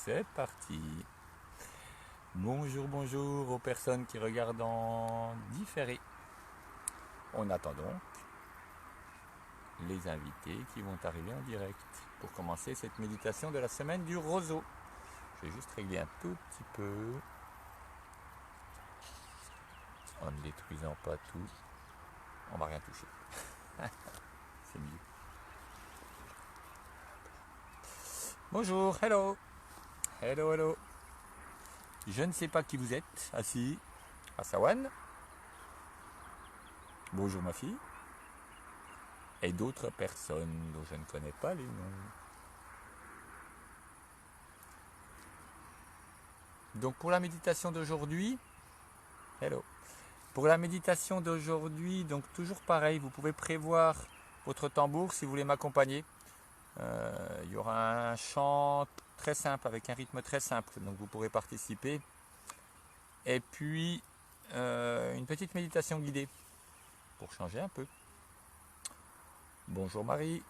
C'est parti. Bonjour, bonjour aux personnes qui regardent en différé. On attend donc les invités qui vont arriver en direct pour commencer cette méditation de la semaine du roseau. Je vais juste régler un tout petit peu en ne détruisant pas tout. On va rien toucher. C'est mieux. Bonjour, hello. Hello, hello. Je ne sais pas qui vous êtes, assis à Sawan. Bonjour ma fille. Et d'autres personnes dont je ne connais pas les noms. Donc pour la méditation d'aujourd'hui, hello. Pour la méditation d'aujourd'hui, donc toujours pareil, vous pouvez prévoir votre tambour si vous voulez m'accompagner. Il y aura un chant très simple avec un rythme très simple, donc vous pourrez participer. Et puis une petite méditation guidée pour changer un peu. Bonjour Marie,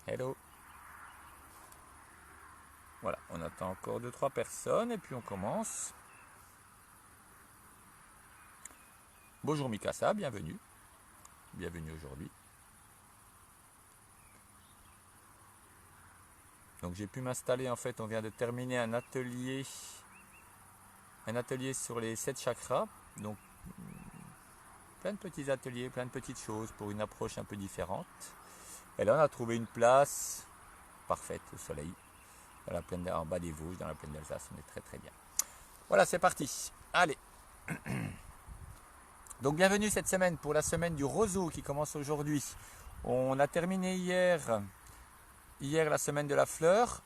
hello. Voilà, on attend encore 2-3 personnes et puis on commence. Bonjour Mikasa, bienvenue. Bienvenue aujourd'hui. Donc j'ai pu m'installer, en fait, on vient de terminer un atelier sur les 7 chakras. Donc plein de petits ateliers, plein de petites choses pour une approche un peu différente. Et là on a trouvé une place parfaite au soleil, dans la plaine, en bas des Vosges, dans la plaine d'Alsace, on est très très bien. Voilà, c'est parti. Allez. Donc bienvenue cette semaine pour la semaine du roseau qui commence aujourd'hui. On a terminé hier la semaine de la fleur.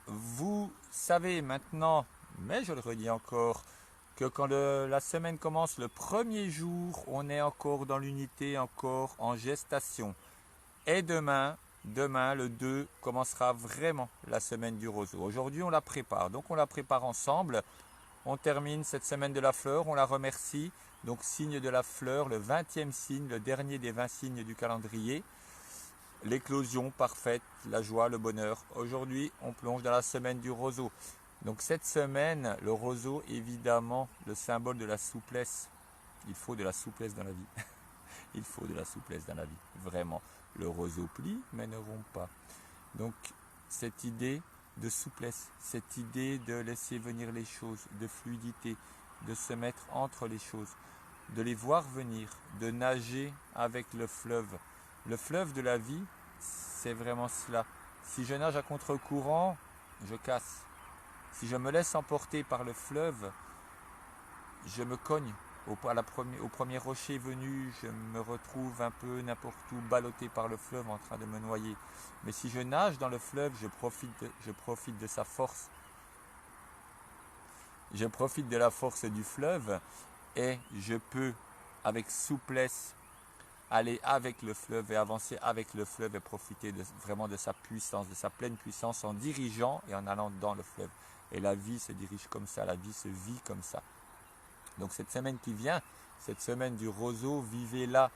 Vous savez maintenant, mais je le redis encore, que quand la semaine commence le premier jour, on est encore dans l'unité, encore en gestation. Et demain, le 2, commencera vraiment la semaine du roseau. Aujourd'hui, on la prépare. Donc on la prépare ensemble. On termine cette semaine de la fleur, on la remercie. Donc signe de la fleur, le 20e signe, le dernier des 20 signes du calendrier. L'éclosion parfaite, la joie, le bonheur. Aujourd'hui, on plonge dans la semaine du roseau. Donc cette semaine, le roseau, évidemment, le symbole de la souplesse. Il faut de la souplesse dans la vie. Il faut de la souplesse dans la vie, vraiment. Le roseau plie, mais ne rompt pas. Donc cette idée de souplesse, cette idée de laisser venir les choses, de fluidité, de se mettre entre les choses, de les voir venir, de nager avec le fleuve. Le fleuve de la vie, c'est vraiment cela. Si je nage à contre-courant, je casse. Si je me laisse emporter par le fleuve, je me cogne. Au premier rocher venu, je me retrouve un peu n'importe où, ballotté par le fleuve en train de me noyer. Mais si je nage dans le fleuve, je profite de sa force. Je profite de la force du fleuve et je peux, avec souplesse, aller avec le fleuve et avancer avec le fleuve et profiter vraiment de sa puissance, de sa pleine puissance en dirigeant et en allant dans le fleuve. Et la vie se dirige comme ça, la vie se vit comme ça. Donc cette semaine qui vient, cette semaine du roseau, vivez-la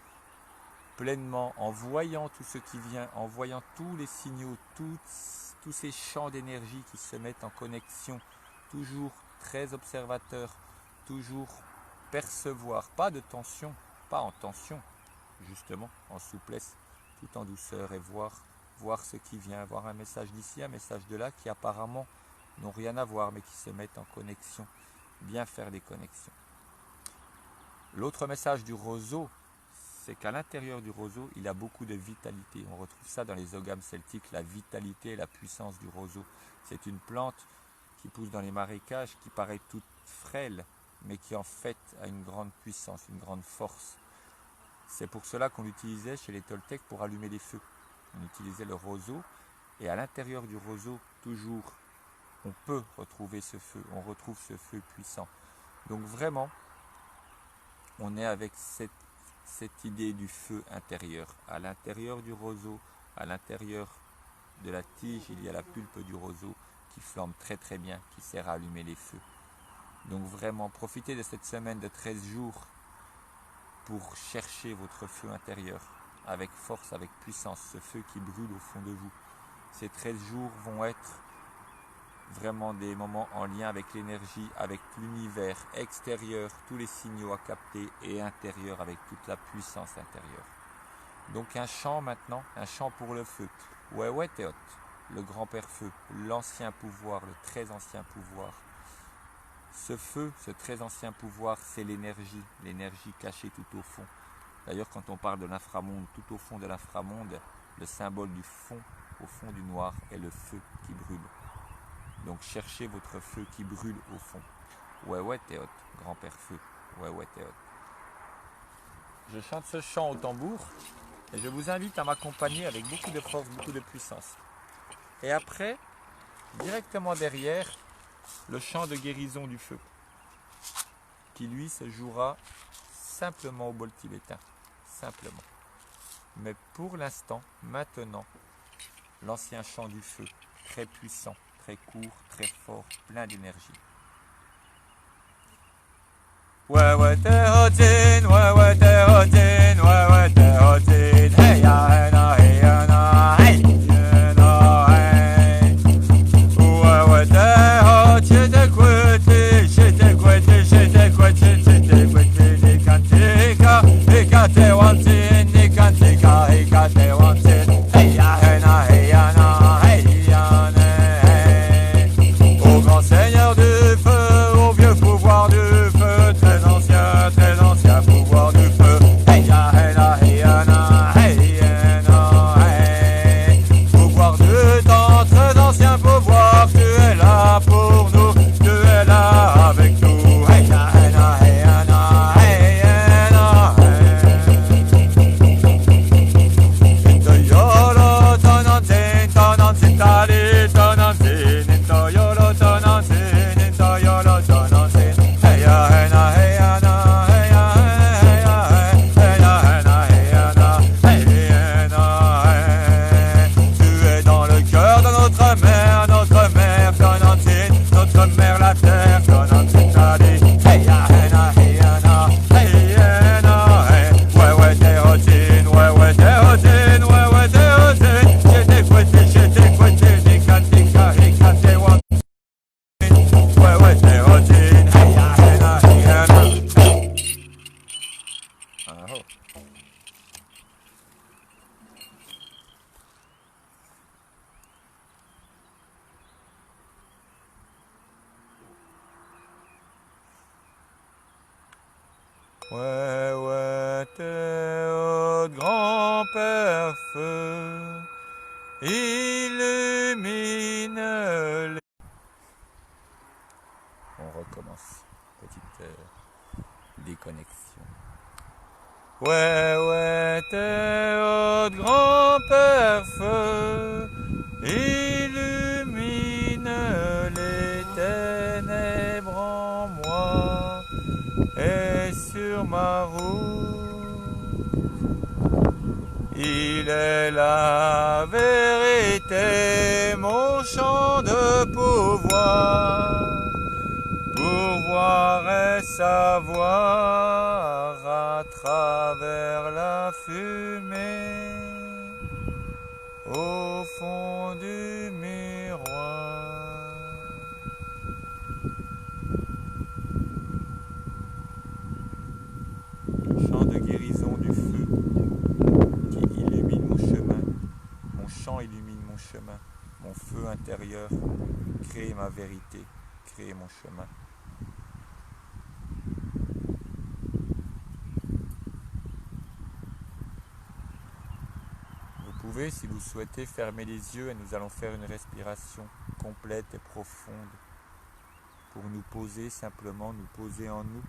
pleinement en voyant tout ce qui vient, en voyant tous les signaux, tous ces champs d'énergie qui se mettent en connexion, toujours très observateur, toujours percevoir, pas de tension, pas en tension, justement en souplesse, tout en douceur et voir ce qui vient, voir un message d'ici, un message de là qui apparemment n'ont rien à voir mais qui se mettent en connexion, bien faire des connexions. L'autre message du roseau, c'est qu'à l'intérieur du roseau, il a beaucoup de vitalité. On retrouve ça dans les oghams celtiques, la vitalité et la puissance du roseau. C'est une plante qui pousse dans les marécages, qui paraît toute frêle, mais qui en fait a une grande puissance, une grande force. C'est pour cela qu'on l'utilisait chez les Toltecs pour allumer les feux. On utilisait le roseau, et à l'intérieur du roseau, toujours, on peut retrouver ce feu, on retrouve ce feu puissant. Donc vraiment, on est avec cette idée du feu intérieur. À l'intérieur du roseau, à l'intérieur de la tige, il y a la pulpe du roseau qui flambe très très bien, qui sert à allumer les feux. Donc vraiment, profitez de cette semaine de 13 jours pour chercher votre feu intérieur avec force, avec puissance, ce feu qui brûle au fond de vous. Ces 13 jours vont être vraiment des moments en lien avec l'énergie, avec l'univers extérieur, tous les signaux à capter, et intérieur avec toute la puissance intérieure. Donc un chant maintenant, un chant pour le feu. Weweteot, le grand-père feu, l'ancien pouvoir, le très ancien pouvoir. Ce feu, ce très ancien pouvoir, c'est l'énergie cachée tout au fond. D'ailleurs, quand on parle de l'inframonde, tout au fond de l'inframonde, le symbole du fond, au fond du noir, est le feu qui brûle. Donc cherchez votre feu qui brûle au fond. Weweteot, grand-père feu. Weweteot. Je chante ce chant au tambour et je vous invite à m'accompagner avec beaucoup de force, beaucoup de puissance. Et après, directement derrière, le chant de guérison du feu, qui lui se jouera simplement au bol tibétain, simplement. Mais pour l'instant, maintenant, l'ancien chant du feu, très puissant, très court, très fort, plein d'énergie. Weweteotin, weweteotin, weweteotin, hey ya hey na hey ya na hey ya na hey. Weweteot, j'étais couetté, nikantika, nikate wantin, nikantika, nikate wantin, hey ya hey na hey ya na hey ya na hey. Au grand Seigneur du feu, au vieux pouvoir du feu, très ancien pouvoir du feu. Hey ya hey na hey ya na hey ya na hey. Pouvoir du temps, très ancien pouvoir, tu es là pour nous, tu es là avec nous. Hey ya hey na hey ya na hey ya na hey. Into yolo tonantin, tonantin tali, tonantin, into yolo tonantin, into yolo tonantin. Hey ya hey na hey ya na hey ya hey ya hey ya hey na hey ya na hey ya na hey. Tu es dans le cœur de notre mère tonantin, notre mère la terre tonantin tali. Hey ya hey na hey ya na hey ya na hey. Weweteotin, weweteotin, weweteotin. J'étais couetté, nikantika, nikate wantin. Weweteotin, hey ya hey na hey ya na. Ah oh. Weweteot, grand-père feu, illumine les... On recommence. Petite déconnexion. Weweteot, grand-père feu, illumine les ténèbres en moi et sur ma route. Il est la vérité, mon champ de pouvoir. Pouvoir et savoir à travers la fumée au fond du miroir. Chant de guérison du feu qui illumine mon chemin. Mon chant illumine mon chemin. Mon feu intérieur crée ma vérité, crée mon chemin. Vous pouvez, si vous souhaitez, fermer les yeux et nous allons faire une respiration complète et profonde pour nous poser simplement, nous poser en nous,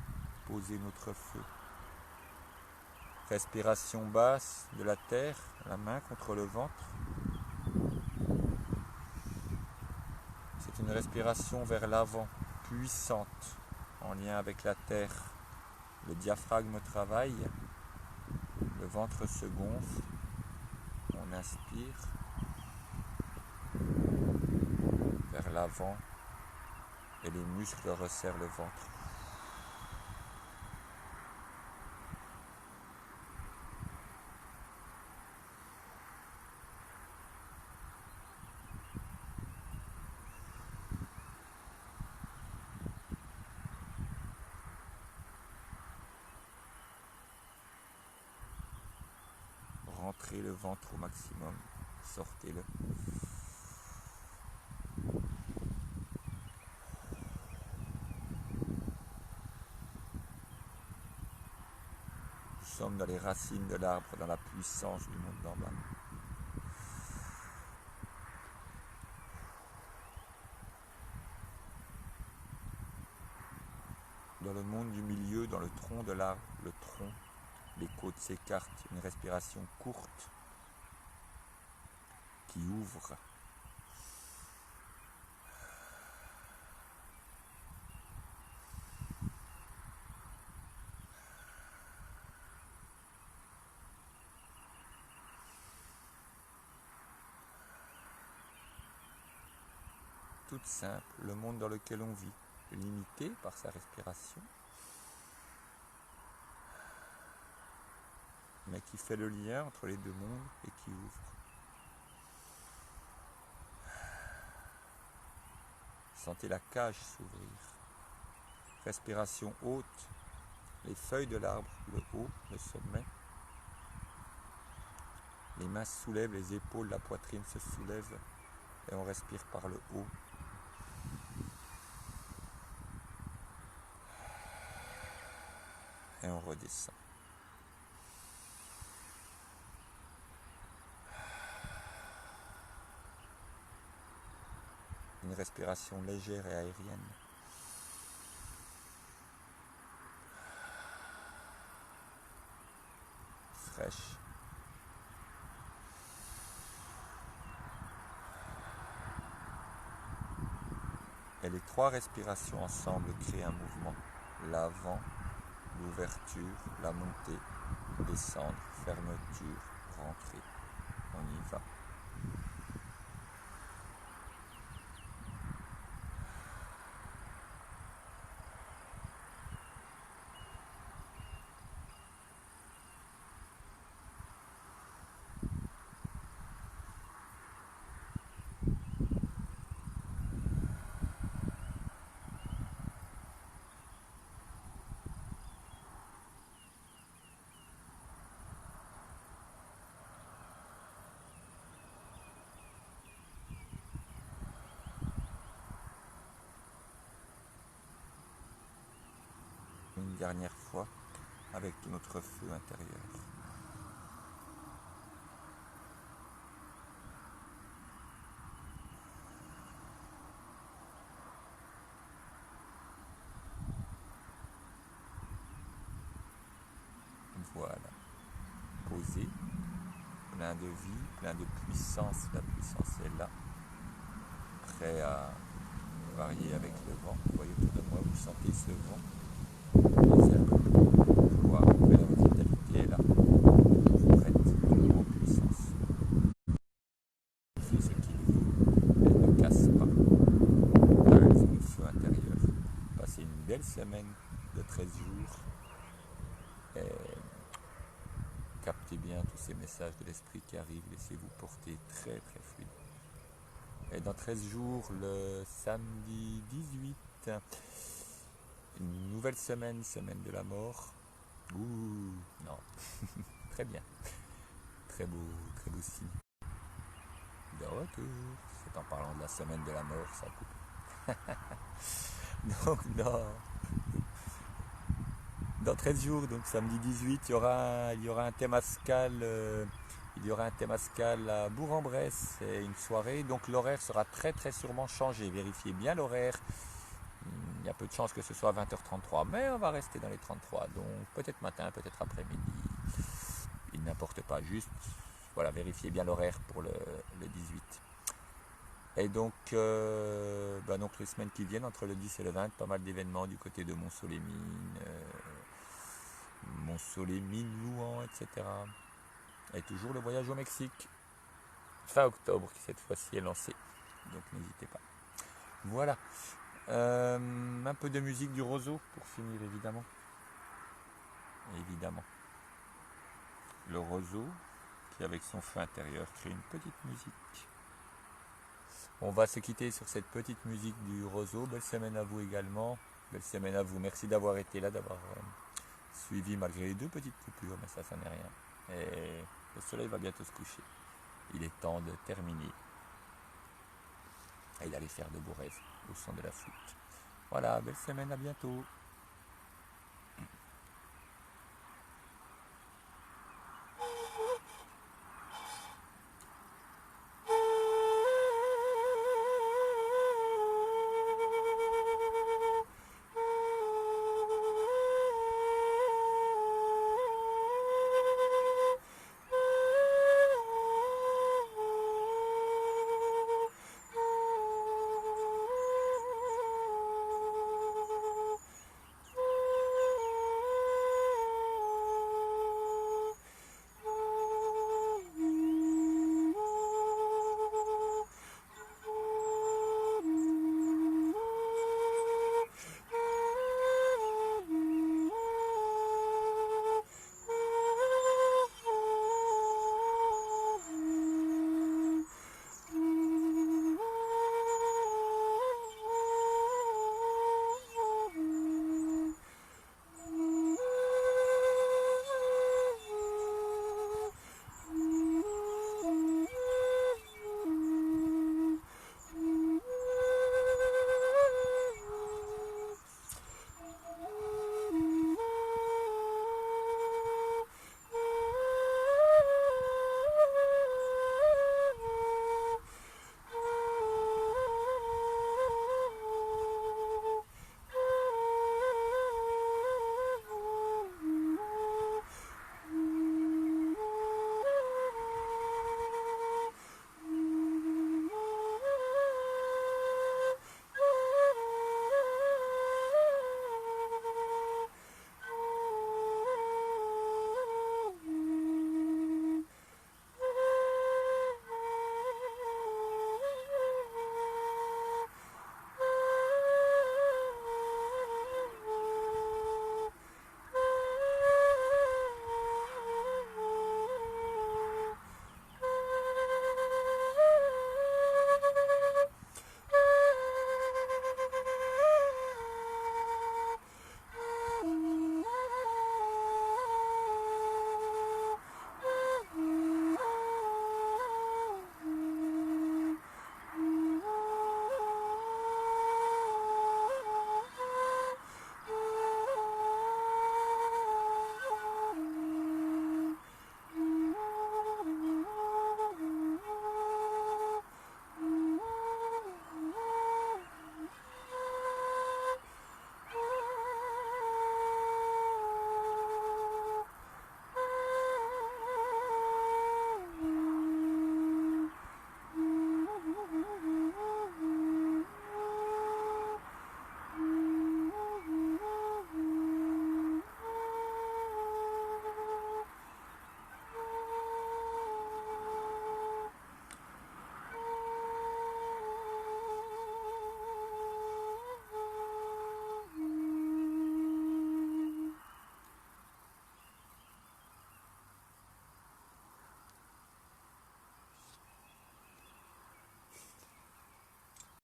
poser notre feu. Respiration basse de la terre, la main contre le ventre. C'est une respiration vers l'avant, puissante, en lien avec la terre. Le diaphragme travaille, le ventre se gonfle, on inspire vers l'avant et les muscles resserrent le ventre. gonflez le ventre au maximum. Sortez-le. Nous sommes dans les racines de l'arbre, dans la puissance du monde d'en bas. Dans le monde du milieu, dans le tronc de l'arbre, le tronc, les côtes s'écartent, une respiration courte qui ouvre. Toute simple, le monde dans lequel on vit, limité par sa respiration, mais qui fait le lien entre les deux mondes et qui ouvre. Sentez la cage s'ouvrir. Respiration haute, les feuilles de l'arbre, le haut, le sommet. Les mains se soulèvent, les épaules, la poitrine se soulèvent et on respire par le haut. Et on redescend. Une respiration légère et aérienne. Fraîche. Et les trois respirations ensemble créent un mouvement. L'avant, l'ouverture, la montée, descendre, fermeture, rentrer. On y va. Une dernière fois avec notre feu intérieur. Voilà. Posé, plein de vie, plein de puissance. La puissance est là. Prêt à varier avec le vent. Vous voyez autour de moi, vous sentez ce vent. Les herbes, le bois, la vitalité est là. Toujours prête, toujours en puissance. Il fait ce qu'il veut. Elle ne casse pas. Avec son feu intérieur. Passez une belle semaine de 13 jours. Et captez bien tous ces messages de l'esprit qui arrivent. Laissez-vous porter très très fluide. Et dans 13 jours, le samedi 18, une nouvelle semaine, semaine de la mort. Ouh, non. Très bien. Très beau signe. De retour. C'est en parlant de la semaine de la mort, ça coupe. Donc, dans 13 jours, donc samedi 18, il y aura un Temazcal. Il y aura un Temazcal à Bourg-en-Bresse et une soirée. Donc l'horaire sera très très sûrement changé. Vérifiez bien l'horaire. Il y a peu de chances que ce soit à 20h33, mais on va rester dans les 33. Donc peut-être matin, peut-être après-midi. Il n'importe pas, juste voilà, vérifiez bien l'horaire pour le 18. Et donc, donc les semaines qui viennent, entre le 10 et le 20, pas mal d'événements du côté de Mont-Soleil-Mines, Louan, etc. Et toujours le voyage au Mexique, fin octobre, qui cette fois-ci est lancé. Donc n'hésitez pas. Voilà. Un peu de musique du roseau pour finir, évidemment. Évidemment. Le roseau, qui avec son feu intérieur crée une petite musique. On va se quitter sur cette petite musique du roseau. Belle semaine à vous également. Belle semaine à vous. Merci d'avoir été là, d'avoir suivi malgré les 2 petites coupures, mais ça n'est rien. Et Le soleil va bientôt se coucher. Il est temps de terminer et d'aller faire de beaux rêves au son de la flûte. Voilà, belle semaine, à bientôt.